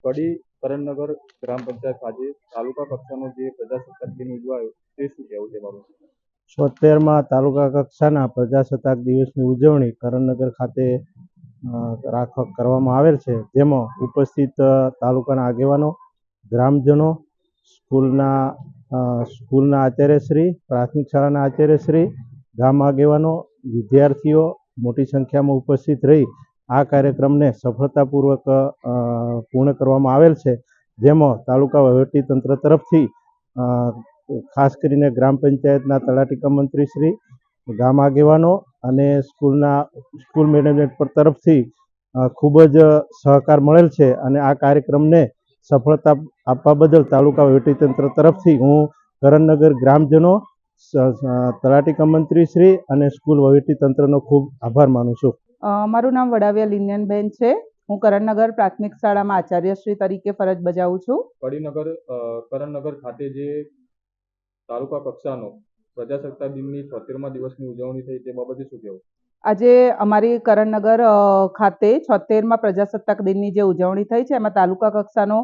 કડી કરણનગર ગ્રામ પંચાયત આજે તાલુકા કક્ષાનો જે પ્રજાસત્તાક દિન ઉજવાયો તે શું કહેવું છે બાબત? 76માં તાલુકા કક્ષાના પ્રજાસત્તાક દિવસની ઉજવણી કરણનગર ખાતે કરવામાં આવેલ છે, જેમાં ઉપસ્થિત તાલુકાના આગેવાનો, ગ્રામજનો, સ્કૂલના આચાર્યશ્રી, પ્રાથમિક શાળાના આચાર્યશ્રી, ગામ આગેવાનો, વિદ્યાર્થીઓ મોટી સંખ્યામાં ઉપસ્થિત રહી આ કાર્યક્રમને સફળતાપૂર્વક પૂર્ણ કરવામાં આવેલ છે, જેમાં તાલુકા વહીવટીતંત્ર તરફથી ખાસ કરીને ગ્રામ પંચાયતના તલાટી કમ મંત્રી શ્રી, ગામ આગેવાનો અને સ્કૂલ મેનેજમેન્ટ પર તરફથી ખૂબ જ સહકાર મળેલ છે અને આ કાર્યક્રમને સફળતા આપવા બદલ તાલુકા વહીવટીતંત્ર તરફથી હું કરણનગર ગ્રામજનો, તલાટી કમ મંત્રી શ્રી અને સ્કૂલ વહીવટીતંત્રનો ખૂબ આભાર માનું છું. મારું નામ વડાવિયા લિનિયનબેન છે. હું કરણનગર પ્રાથમિક શાળામાં આચાર્યશ્રી તરીકે ફરજ બજાવું છું. કરણનગર ખાતે જે તાલુકા કક્ષાનો પ્રજાસત્તાક દિનની 76મા દિવસની ઉજવણી થઈ તે બાબતે શું કહેવું? આજે અમારી કરણનગર ખાતે 76મા પ્રજાસત્તાક દિનની જે ઉજવણી થઈ છે એમાં તાલુકા કક્ષાનો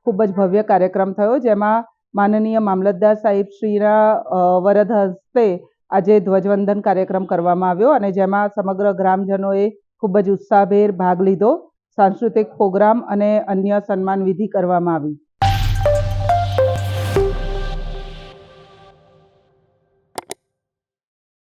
ખૂબ જ ભવ્ય કાર્યક્રમ થયો, જેમાં માનનીય મામલતદાર સાહેબ શ્રીના વરદ હસ્તે આજે ધ્વજવંદન કાર્યક્રમ કરવામાં આવ્યો અને જેમાં સમગ્ર ગ્રામજનોએ ખૂબ જ ઉત્સાહભેર ભાગ લીધો. સાંસ્કૃતિક પ્રોગ્રામ અને અન્ય સન્માન વિધિ કરવામાં આવી.